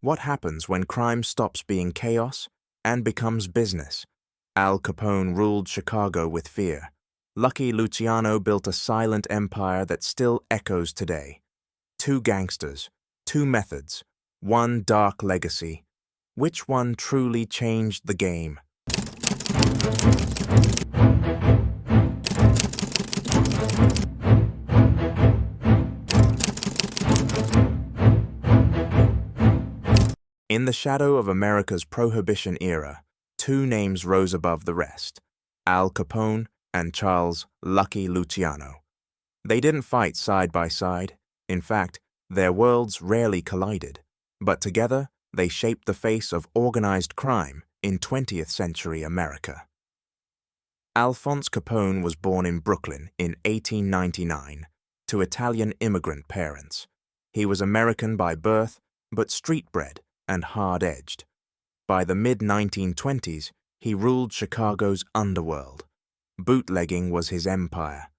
What happens when crime stops being chaos and becomes business? Al Capone ruled Chicago with fear. Lucky Luciano built a silent empire that still echoes today. Two gangsters, two methods, one dark legacy. Which one truly changed the game? In the shadow of America's Prohibition era, two names rose above the rest: Al Capone and Charles "Lucky" Luciano. They didn't fight side by side. In fact, their worlds rarely collided. But together, they shaped the face of organized crime in 20th century America. Alphonse Capone was born in Brooklyn in 1899 to Italian immigrant parents. He was American by birth, but street-bred and hard-edged. By the mid-1920s, he ruled Chicago's underworld. Bootlegging was his empire.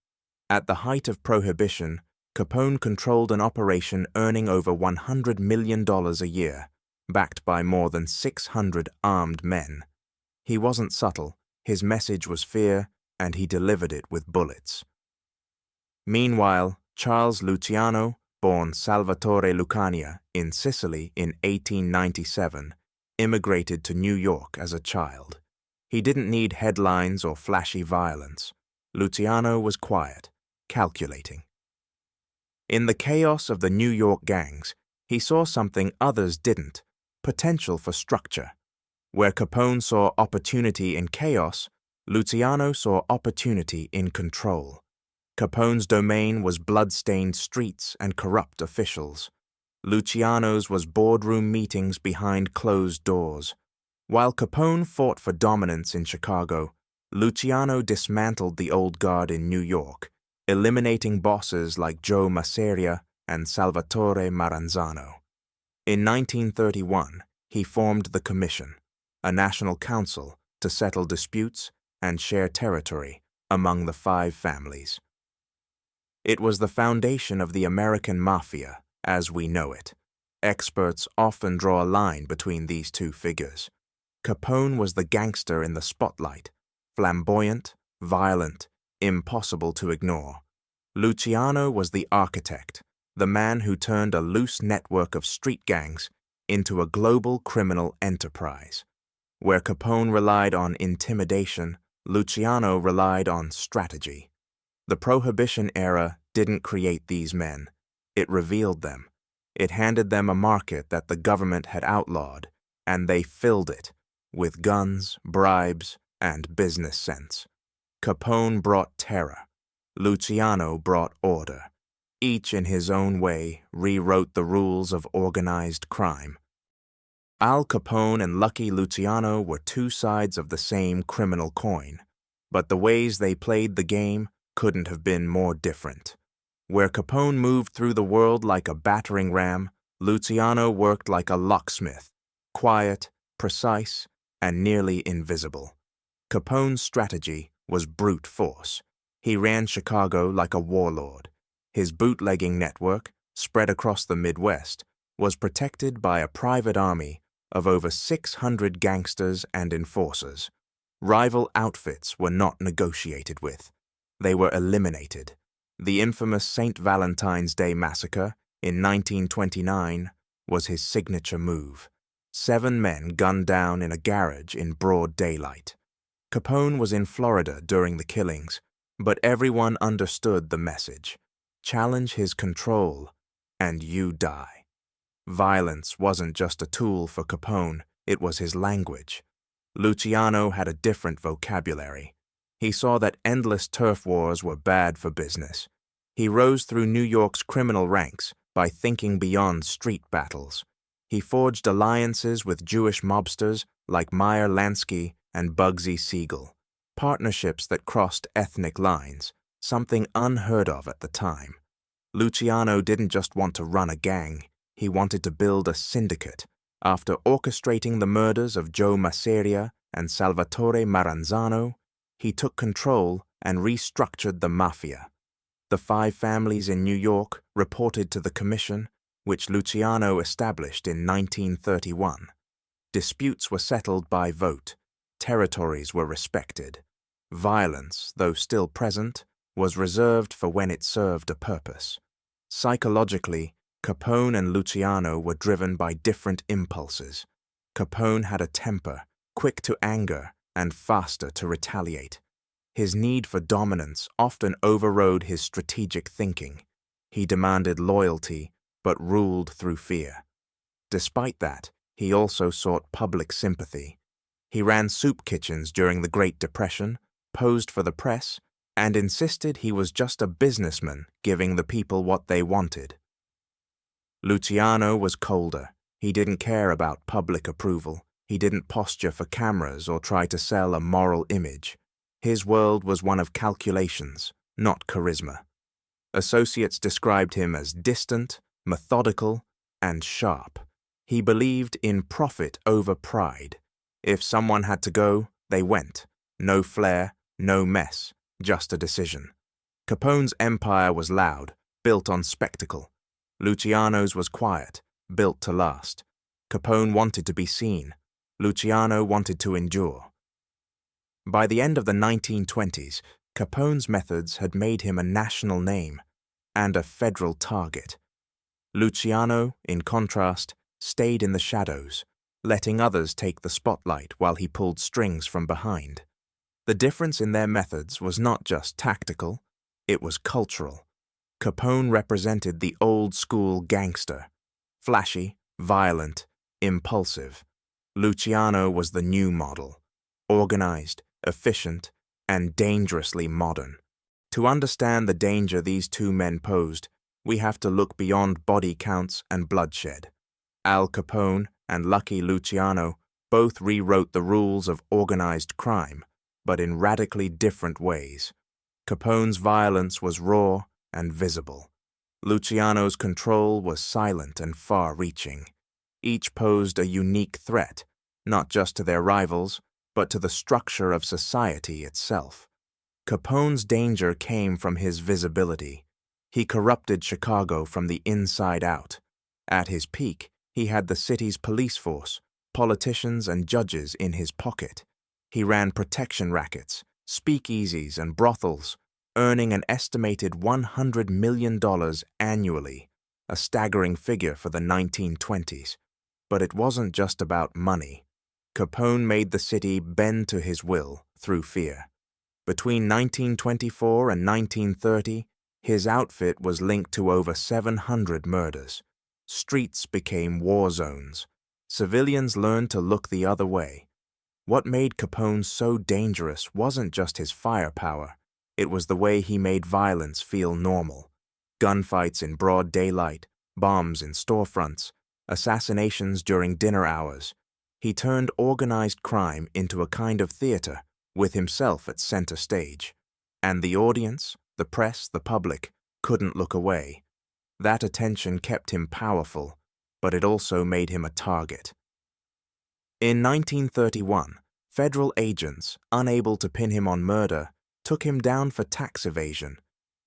At the height of Prohibition, Capone controlled an operation earning over $100 million a year, backed by more than 600 armed men. He wasn't subtle, his message was fear, and he delivered it with bullets. Meanwhile, Charles Luciano, born Salvatore Lucania in Sicily in 1897, immigrated to New York as a child. He didn't need headlines or flashy violence. Luciano was quiet, calculating. In the chaos of the New York gangs, he saw something others didn't: potential for structure. Where Capone saw opportunity in chaos, Luciano saw opportunity in control. Capone's domain was blood-stained streets and corrupt officials. Luciano's was boardroom meetings behind closed doors. While Capone fought for dominance in Chicago, Luciano dismantled the old guard in New York, eliminating bosses like Joe Masseria and Salvatore Maranzano. In 1931, he formed the Commission, a national council to settle disputes and share territory among the five families. It was the foundation of the American Mafia as we know it. Experts often draw a line between these two figures. Capone was the gangster in the spotlight, flamboyant, violent, impossible to ignore. Luciano was the architect, the man who turned a loose network of street gangs into a global criminal enterprise. Where Capone relied on intimidation, Luciano relied on strategy. The Prohibition era didn't create these men. It revealed them. It handed them a market that the government had outlawed, and they filled it with guns, bribes, and business sense. Capone brought terror. Luciano brought order. Each in his own way rewrote the rules of organized crime. Al Capone and Lucky Luciano were two sides of the same criminal coin, but the ways they played the game couldn't have been more different. Where Capone moved through the world like a battering ram, Luciano worked like a locksmith, quiet, precise, and nearly invisible. Capone's strategy was brute force. He ran Chicago like a warlord. His bootlegging network, spread across the Midwest, was protected by a private army of over 600 gangsters and enforcers. Rival outfits were not negotiated with. They were eliminated. The infamous St. Valentine's Day Massacre in 1929 was his signature move. 7 men gunned down in a garage in broad daylight. Capone was in Florida during the killings, but everyone understood the message. Challenge his control, and you die. Violence wasn't just a tool for Capone, it was his language. Luciano had a different vocabulary. He saw that endless turf wars were bad for business. He rose through New York's criminal ranks by thinking beyond street battles. He forged alliances with Jewish mobsters like Meyer Lansky and Bugsy Siegel, partnerships that crossed ethnic lines, something unheard of at the time. Luciano didn't just want to run a gang, he wanted to build a syndicate. After orchestrating the murders of Joe Masseria and Salvatore Maranzano, he took control and restructured the Mafia. The 5 families in New York reported to the Commission, which Luciano established in 1931. Disputes were settled by vote, territories were respected. Violence, though still present, was reserved for when it served a purpose. Psychologically, Capone and Luciano were driven by different impulses. Capone had a temper, quick to anger and faster to retaliate. His need for dominance often overrode his strategic thinking. He demanded loyalty, but ruled through fear. Despite that, he also sought public sympathy. He ran soup kitchens during the Great Depression, posed for the press, and insisted he was just a businessman giving the people what they wanted. Luciano was colder. He didn't care about public approval. He didn't posture for cameras or try to sell a moral image. His world was one of calculations, not charisma. Associates described him as distant, methodical, and sharp. He believed in profit over pride. If someone had to go, they went. No flair, no mess, just a decision. Capone's empire was loud, built on spectacle. Luciano's was quiet, built to last. Capone wanted to be seen. Luciano wanted to endure. By the end of the 1920s, Capone's methods had made him a national name and a federal target. Luciano, in contrast, stayed in the shadows, letting others take the spotlight while he pulled strings from behind. The difference in their methods was not just tactical, it was cultural. Capone represented the old-school gangster, flashy, violent, impulsive. Luciano was the new model, organized, efficient, and dangerously modern. To understand the danger these two men posed, we have to look beyond body counts and bloodshed. Al Capone and Lucky Luciano both rewrote the rules of organized crime, but in radically different ways. Capone's violence was raw and visible. Luciano's control was silent and far-reaching. Each posed a unique threat, not just to their rivals, but to the structure of society itself. Capone's danger came from his visibility. He corrupted Chicago from the inside out. At his peak, he had the city's police force, politicians and judges in his pocket. He ran protection rackets, speakeasies and brothels, earning an estimated $100 million annually, a staggering figure for the 1920s. But it wasn't just about money. Capone made the city bend to his will through fear. Between 1924 and 1930, his outfit was linked to over 700 murders. Streets became war zones. Civilians learned to look the other way. What made Capone so dangerous wasn't just his firepower. It was the way he made violence feel normal. Gunfights in broad daylight, bombs in storefronts, assassinations during dinner hours. He turned organized crime into a kind of theater, with himself at center stage. And the audience, the press, the public, couldn't look away. That attention kept him powerful, but it also made him a target. In 1931, federal agents, unable to pin him on murder, took him down for tax evasion.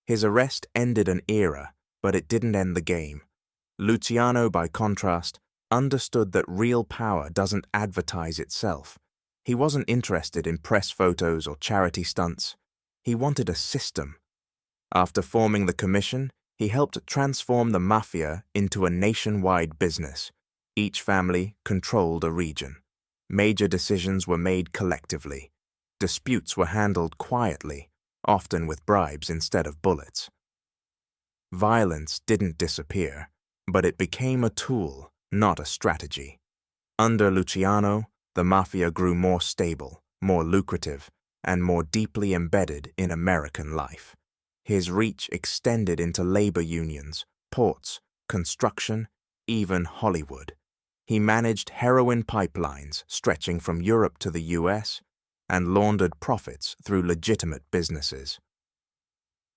His arrest ended an era, but it didn't end the game. Luciano, by contrast, understood that real power doesn't advertise itself. He wasn't interested in press photos or charity stunts. He wanted a system. After forming the commission, he helped transform the Mafia into a nationwide business. Each family controlled a region. Major decisions were made collectively. Disputes were handled quietly, often with bribes instead of bullets. Violence didn't disappear, but it became a tool, not a strategy. Under Luciano, the Mafia grew more stable, more lucrative, and more deeply embedded in American life. His reach extended into labor unions, ports, construction, even Hollywood. He managed heroin pipelines stretching from Europe to the US and laundered profits through legitimate businesses.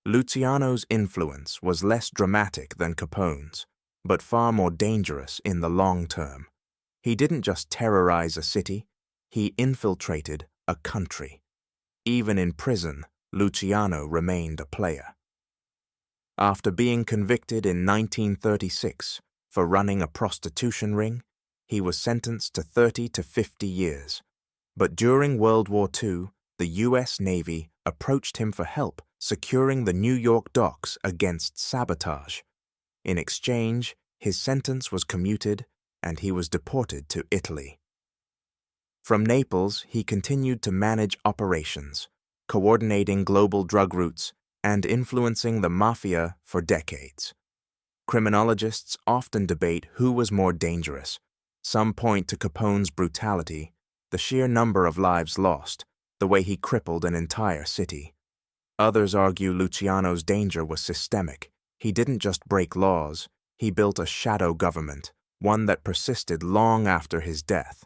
Luciano's influence was less dramatic than Capone's, but far more dangerous in the long term. He didn't just terrorize a city, he infiltrated a country. Even in prison, Luciano remained a player. After being convicted in 1936, for running a prostitution ring, he was sentenced to 30 to 50 years. But during World War II, the U.S. Navy approached him for help securing the New York docks against sabotage. In exchange, his sentence was commuted and he was deported to Italy. From Naples, he continued to manage operations, coordinating global drug routes and influencing the Mafia for decades. Criminologists often debate who was more dangerous. Some point to Capone's brutality, the sheer number of lives lost, the way he crippled an entire city. Others argue Luciano's danger was systemic. He didn't just break laws, he built a shadow government, one that persisted long after his death.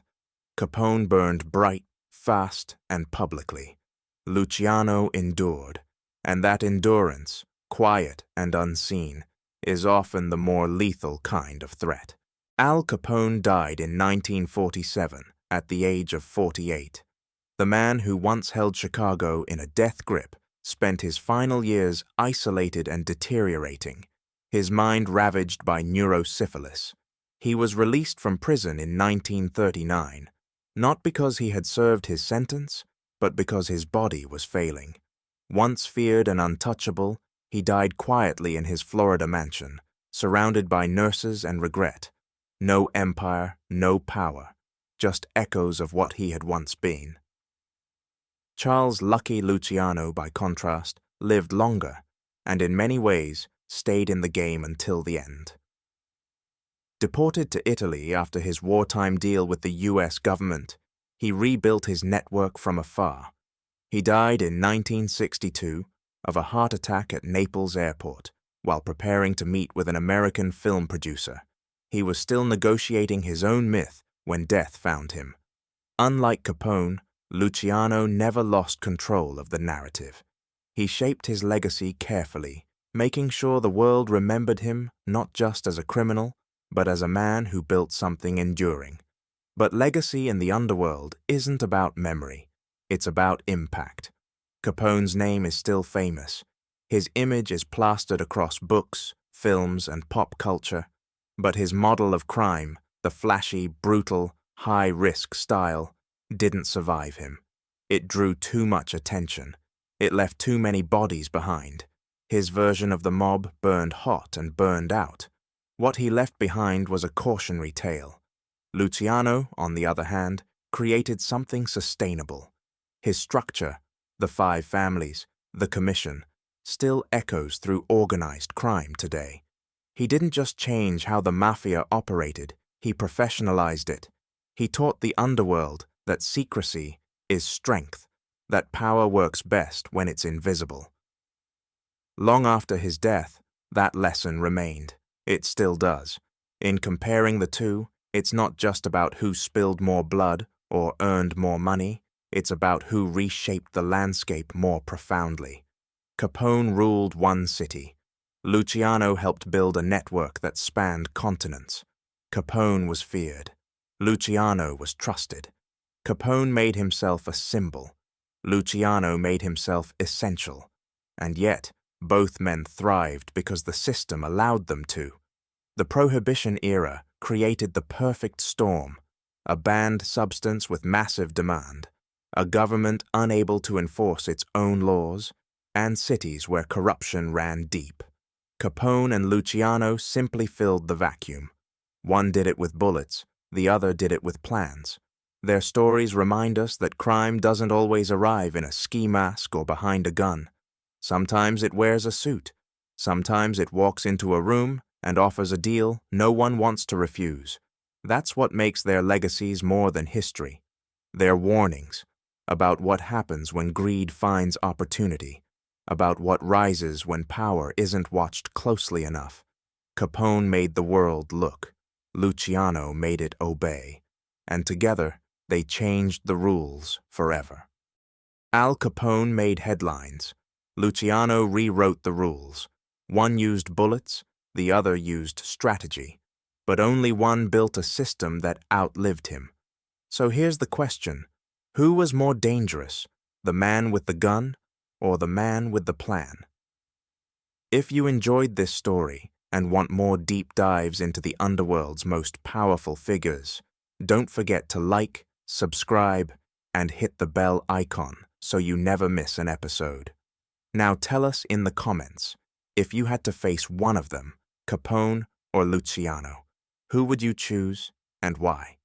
Capone burned bright, fast, and publicly. Luciano endured, and that endurance, quiet and unseen, is often the more lethal kind of threat. Al Capone died in 1947 at the age of 48. The man who once held Chicago in a death grip spent his final years isolated and deteriorating, his mind ravaged by neurosyphilis. He was released from prison in 1939, not because he had served his sentence, but because his body was failing. Once feared and untouchable, he died quietly in his Florida mansion, surrounded by nurses and regret. No empire, no power, just echoes of what he had once been. Charles "Lucky" Luciano, by contrast, lived longer, and in many ways stayed in the game until the end. Deported to Italy after his wartime deal with the U.S. government, he rebuilt his network from afar. He died in 1962 of a heart attack at Naples airport while preparing to meet with an American film producer. He was still negotiating his own myth when death found him. Unlike Capone, Luciano never lost control of the narrative. He shaped his legacy carefully, making sure the world remembered him not just as a criminal, but as a man who built something enduring. But legacy in the underworld isn't about memory, it's about impact. Capone's name is still famous. His image is plastered across books, films, and pop culture, but his model of crime, the flashy, brutal, high-risk style, didn't survive him. It drew too much attention. It left too many bodies behind. His version of the mob burned hot and burned out. What he left behind was a cautionary tale. Luciano, on the other hand, created something sustainable. His structure, the 5 families, the commission, still echoes through organized crime today. He didn't just change how the Mafia operated, he professionalized it. He taught the underworld that secrecy is strength, that power works best when it's invisible. Long after his death, that lesson remained. It still does. In comparing the two, it's not just about who spilled more blood or earned more money, it's about who reshaped the landscape more profoundly. Capone ruled one city. Luciano helped build a network that spanned continents. Capone was feared. Luciano was trusted. Capone made himself a symbol. Luciano made himself essential. And yet, both men thrived because the system allowed them to. The Prohibition era created the perfect storm, a banned substance with massive demand, a government unable to enforce its own laws, and cities where corruption ran deep. Capone and Luciano simply filled the vacuum. One did it with bullets, the other did it with plans. Their stories remind us that crime doesn't always arrive in a ski mask or behind a gun. Sometimes it wears a suit. Sometimes it walks into a room and offers a deal no one wants to refuse. That's what makes their legacies more than history. They're warnings about what happens when greed finds opportunity, about what rises when power isn't watched closely enough. Capone made the world look. Luciano made it obey. And together, they changed the rules forever. Al Capone made headlines. Luciano rewrote the rules. One used bullets, the other used strategy. But only one built a system that outlived him. So here's the question. Who was more dangerous, the man with the gun or the man with the plan? If you enjoyed this story, and want more deep dives into the underworld's most powerful figures, don't forget to like, subscribe, and hit the bell icon so you never miss an episode. Now tell us in the comments, if you had to face one of them, Capone or Luciano, who would you choose and why?